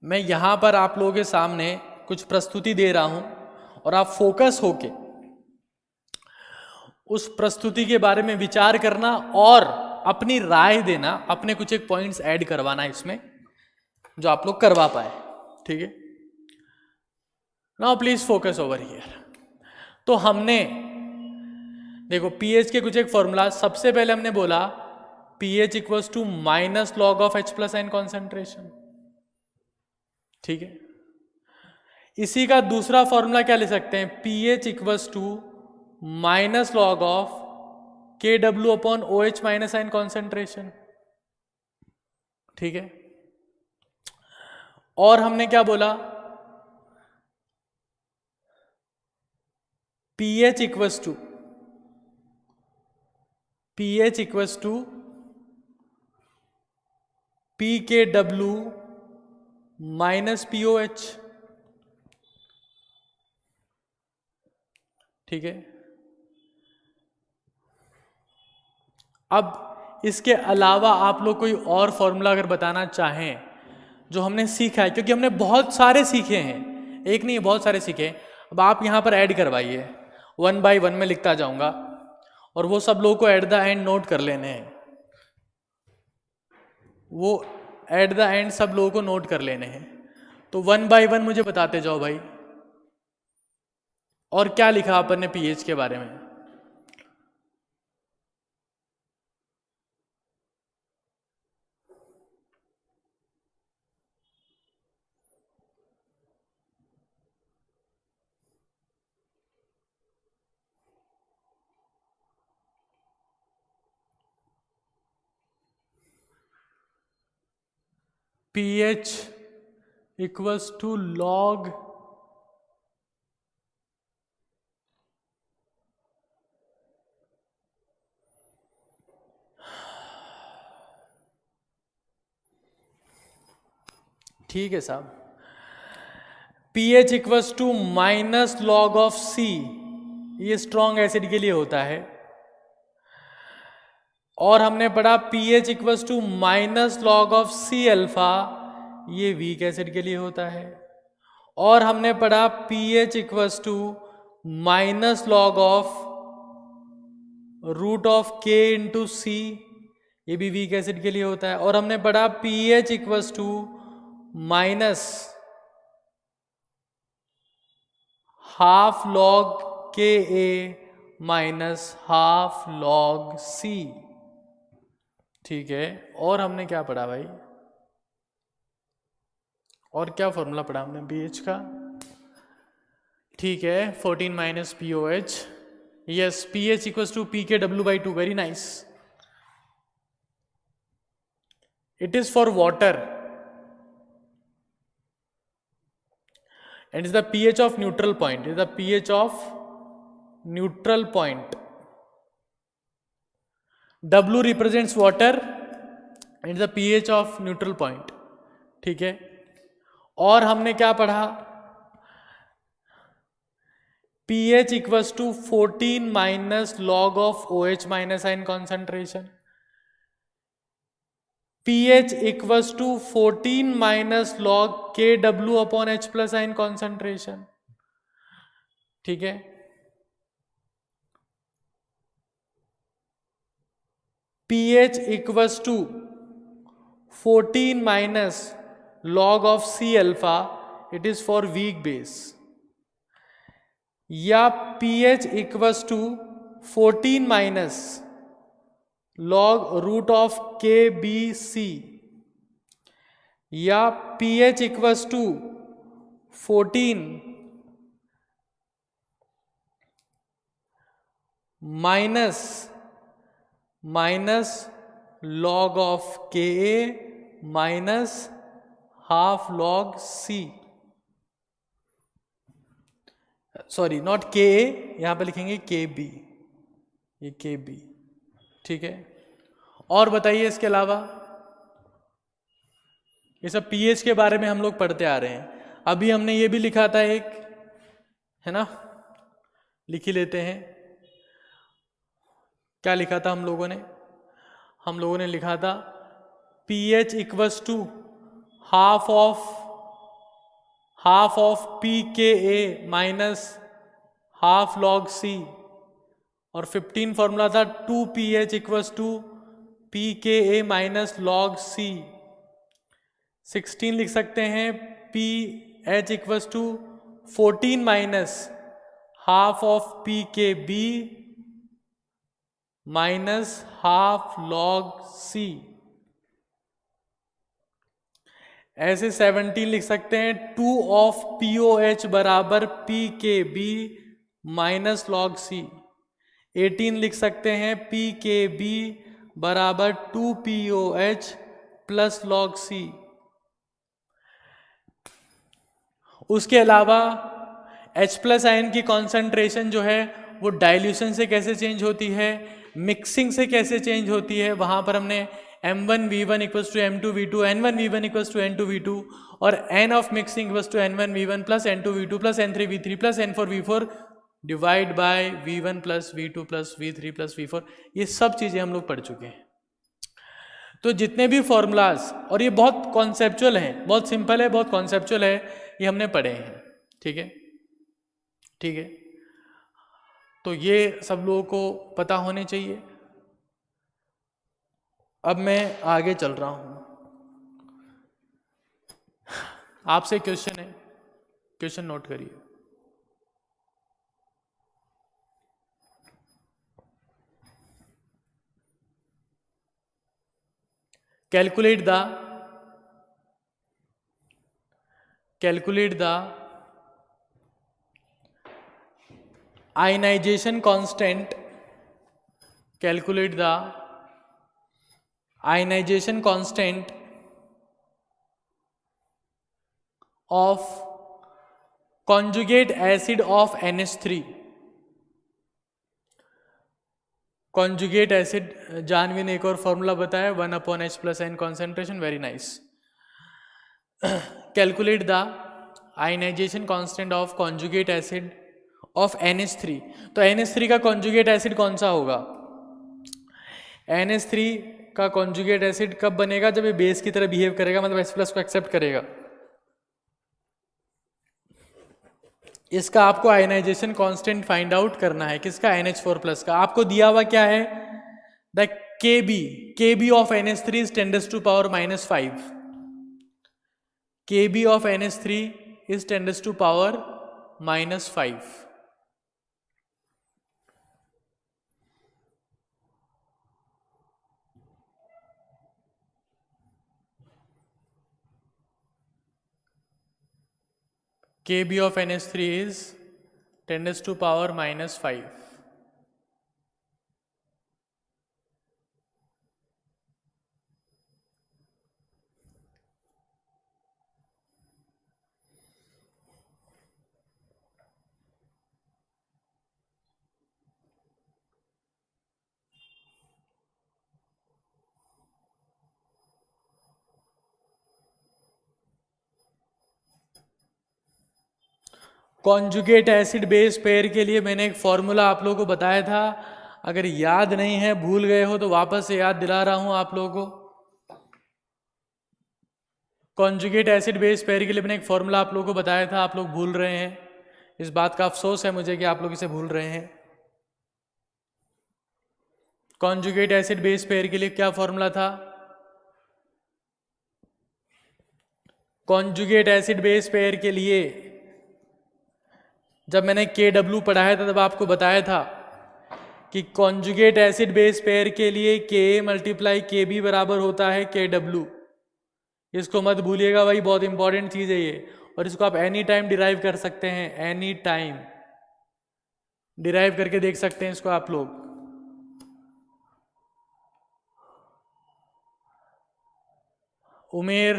मैं यहां पर आप लोगों के सामने कुछ प्रस्तुति दे रहा हूं और आप फोकस होके उस प्रस्तुति के बारे में विचार करना और अपनी राय देना, अपने कुछ एक पॉइंट्स ऐड करवाना इसमें जो आप लोग करवा पाए, ठीक है। Now please focus over here. तो हमने देखो पीएच के कुछ एक फॉर्मूला, सबसे पहले हमने बोला pH equals to minus log of H plus ion concentration, ठीक है। इसी का दूसरा फॉर्मूला क्या ले सकते हैं, pH equals to minus log of K W upon O H minus N concentration, ठीक है। और हमने क्या बोला, pH equals to P K W minus pOH, ठीक है। अब इसके अलावा आप लोग कोई और फॉर्मूला अगर बताना चाहें जो हमने सीखा है, क्योंकि हमने बहुत सारे सीखे हैं, एक नहीं बहुत सारे सीखे, अब आप यहां पर ऐड करवाइए, 1 बाय 1 में लिखता जाऊंगा और वो सब लोगों को एट द एंड नोट कर लेने हैं, वो एट द एंड सब लोगों को नोट कर लेने हैं। तो 1 बाय 1 मुझे बताते जाओ भाई। और क्या लिखा अपन ने पीएच के बारे में, pH इक्वल्स टू लॉग ठीक है साहब, pH equals to minus log of C, ये स्ट्रॉन्ग एसिड के लिए होता है। और हमने पढ़ा pH equals to minus log of C alpha, ये वीक एसिड के लिए होता है। और हमने पढ़ा pH equals to minus log of root of K into C, ये भी वीक एसिड के लिए होता है। और हमने पढ़ा pH equals to minus half log KA minus half log C, ठीक है। और हमने क्या पढ़ा भाई, और क्या फॉर्मूला पढ़ा हमने pH का, ठीक है, 14 minus POH, yes, pH equals to pKw/2, very nice. It is for water and is the pH of neutral point, is the pH of neutral point, W represents water and the pH of neutral point, ठीक है। और हमने क्या पढ़ा, pH equals to 14 minus log of OH minus ion concentration, pH equals to 14 minus log KW upon H plus ion concentration, ठीक है। pH equals to 14 minus log of C alpha, it is for weak base, या pH equals to 14 minus log root of KBC, या pH equals to 14 minus log of KA minus half log C, sorry not KA, यहां पे लिखेंगे KB, ये KB, ठीक है। और बताइए इसके अलावा, ये सब pH के बारे में हम लोग पढ़ते आ रहे हैं। अभी हमने ये भी लिखा था एक, है ना, लिख ही लेते हैं। क्या लिखा था हम लोगों ने लिखा था pH equals to half of pKa minus half log C, और 15 फॉर्मूला था 2pH equals to pKa minus log C। 16 लिख सकते हैं pH equals to 14 minus half of pKb minus half log C। ऐसे 17 लिख सकते हैं 2 ऑफ POH बराबर PKB माइनस log C। 18 लिख सकते हैं PKB बराबर 2POH प्लस log C। उसके अलावा H प्लस आयन की कॉन्सेंट्रेशन जो है वो डाइल्यूशन से कैसे चेंज होती है, मिक्सिंग से कैसे चेंज होती है, वहां पर हमने M1V1 equals to M2V2, N1V1 equals to N2V2, और N of mixing equals to N1V1 plus N2V2 plus N3V3 plus N4V4 divide by V1 plus V2 plus V3 plus V4। ये सब चीजें हम लोग पढ़ चुके हैं। तो जितने भी फॉर्मूलाज, और ये बहुत कॉन्सेप्चुअल हैं, बहुत सिंपल है, बहुत कॉन्सेप्चुअल है, ये हमने पढ़े हैं, ठीक है, ठीक है। तो ये सब लोगों को पता होने चाहिए। अब मैं आगे चल रहा हूं, आपसे क्वेश्चन है, क्वेश्चन नोट करिए। Calculate the ionization constant, calculate the ionization constant of conjugate acid of NH3। Conjugate acid, Janvi ने एक और फॉर्मूला बताया 1/H plus n concentration, very nice. Calculate the ionization constant of conjugate acid of NH3। तो NH3 का कॉन्जुगेट एसिड कौन सा होगा? NH3 का कॉन्जुगेट एसिड कब बनेगा? जब ये बेस की तरह बिहेव करेगा, मतलब H प्लस को एक्सेप्ट करेगा। इसका आपको आयनाइजेशन कांस्टेंट फाइंड आउट करना है, किसका? NH4 प्लस का। आपको दिया हुआ क्या है? The KB of NH3 is 10⁻⁻5। KB of NH3 is 10⁻⁻5। KB of NH3 is 10⁻⁻5। Conjugate acid base pair के लिए मैंने एक फॉर्मूला आप लोगों को बताया था, अगर याद नहीं है, भूल गए हो तो वापस से याद दिला रहा हूं आप लोगों को। कॉन्जुगेट एसिड बेस पेयर के लिए मैंने एक फॉर्मूला आप लोगों को बताया था, आप लोग भूल रहे हैं। इस बात का अफसोस है मुझे कि आप लोग इसे भूल रहे हैं। कॉन्जुगेट एसिड बेस पेयर के लिए क्या फॉर्मूला था? कॉन्जुगेट एसिड बेस पेयर के लिए जब मैंने KW पढ़ाया था तब आपको बताया था कि कॉन्जुगेट एसिड बेस पेयर के लिए Ka × Kb बराबर होता है KW। इसको मत भूलिएगा भाई, बहुत इंपॉर्टेंट चीज है ये, और इसको आप एनी टाइम डिराइव कर सकते हैं, एनी टाइम डिराइव करके देख सकते हैं इसको आप लोग। Umer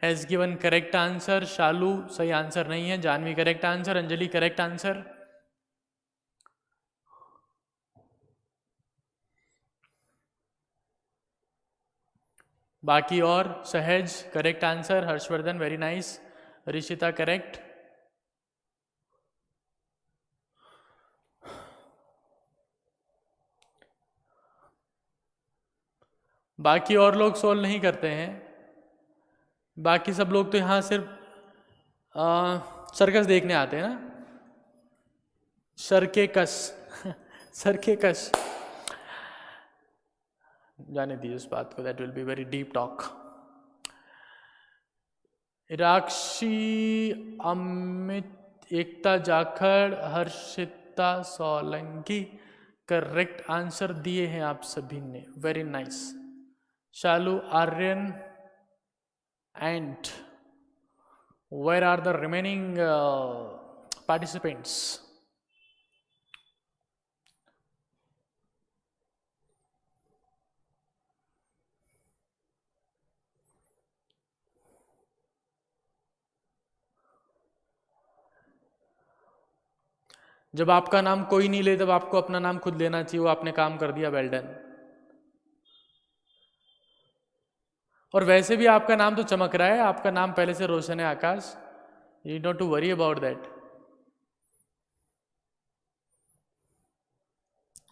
has given correct answer, Shalu सही आंसर नहीं है, Janvi correct answer, Anjali correct answer. बाकी और Sahaj correct answer, Harshvardhan very nice, Rishita correct. बाकी और लोग सोल्व नहीं करते हैं, बाकी सब लोग तो यहाँ सिर्फ सर्कस देखने आते हैं ना, सर्केकस सर्केकस, जाने दीजिए उस बात को, that will be very deep talk. Rakshi, Amit, Ekta Jakhar, Harshita Solanki correct answer दिए हैं आप सभी ने, very nice. Shalu, Aryan and where are the remaining participants? जब आपका नाम कोई नहीं ले तब आपको अपना नाम खुद लेना चाहिए, वो आपने काम कर दिया, वेल डन। और वैसे भी आपका नाम तो चमक रहा है, आपका नाम पहले से रोशन है Aakash, you need not to worry about that.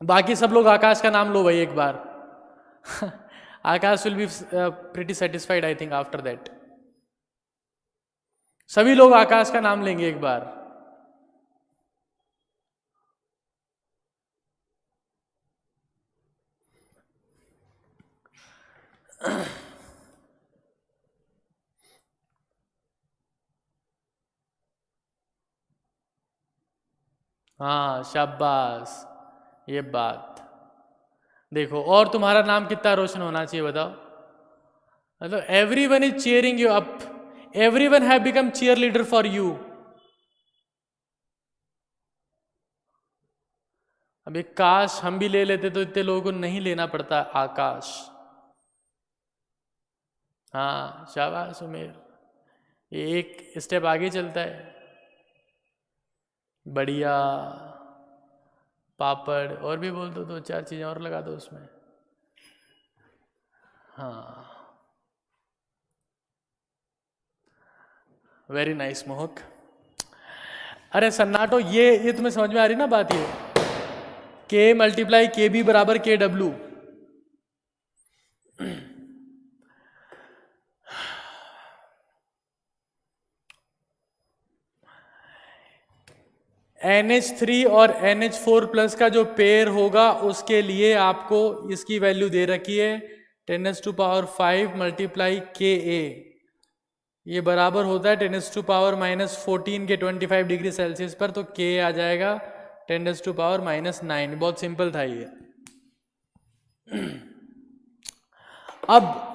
बाकी सब लोग आकाश का नाम लो भाई एक बार Aakash will be pretty satisfied I think after that. सभी लोग आकाश का नाम लेंगे एक बार। हाँ शाबाश, ये बात देखो। और तुम्हारा नाम कितना रोशन होना चाहिए बताओ? मतलब everyone is cheering you up, everyone have become cheerleader for you. अब एक काश हम भी ले लेते तो इतने लोगों को नहीं लेना पड़ता आकाश। हाँ शाबाश उमेर, ये एक स्टेप आगे चलता है, बढ़िया। पापड़ और भी बोल दो, 2-4 चीजें और लगा दो उसमें। हाँ वेरी नाइस मोहक। अरे सन्नाटो, ये तुम्हें समझ में आ रही ना बात? ये K × Kb बराबर KW। NH3 और NH4+ का जो पेयर होगा उसके लिए आपको इसकी वैल्यू दे रखी है 10⁻⁵ × Ka। ये बराबर होता है 10⁻⁻14 के 25 डिग्री सेल्सियस पर, तो K आ जाएगा 10⁻⁻9। बहुत सिंपल था ये। अब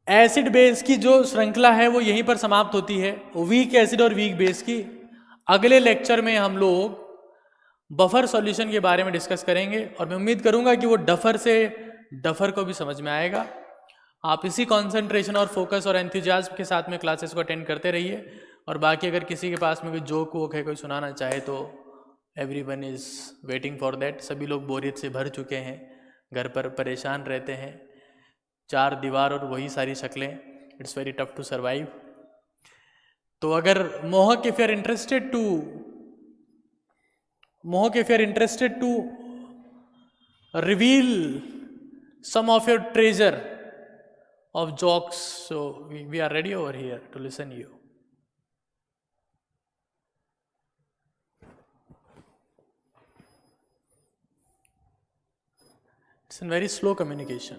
एसिड बेस की जो श्रृंखला है वो यहीं पर समाप्त होती है, वीक एसिड और वीक बेस की। अगले लेक्चर में हम लोग बफर सॉल्यूशन के बारे में डिस्कस करेंगे, और मैं उम्मीद करूंगा कि वो डफर से डफर को भी समझ में आएगा। आप इसी कंसंट्रेशन और फोकस और एंथुजियाज्म के साथ में क्लासेस को अटेंड करते रहिए। और बाकी अगर किसी के पास में कोई जोक वोक है, कोई सुनाना चाहे, तो everyone is waiting for that. सभी लोग बोरियत से भर चुके हैं, घर पर परेशान रहते हैं, 4 दीवार और वही सारी शक्लें, it's very tough to survive. तो अगर Mohak, if you are interested to reveal some of your treasure of jokes, so we are ready over here to listen you. It's in very slow communication.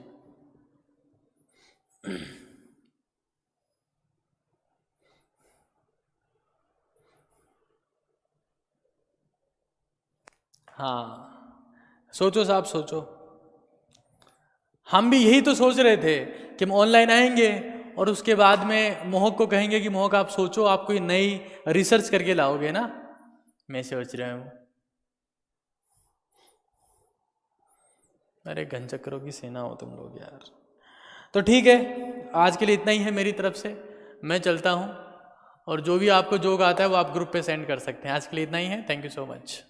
हाँ, सोचो साहब, सोचो। हम भी यही तो सोच रहे थे कि हम ऑनलाइन आएंगे और उसके बाद में मोहक को कहेंगे कि मोहक आप सोचो, आप कोई नई रिसर्च करके लाओगे ना। मैं सोच रहा हूँ, अरे घनचक्करों की सेना हो तुम लोग यार। तो ठीक है, आज के लिए इतना ही है मेरी तरफ से, मैं चलता हूँ। और जो भी आपको जोक आता है वो आप ग्रुप पे सेंड कर सकते हैं। आज के लिए इतना ही है, थैंक यू सो मच।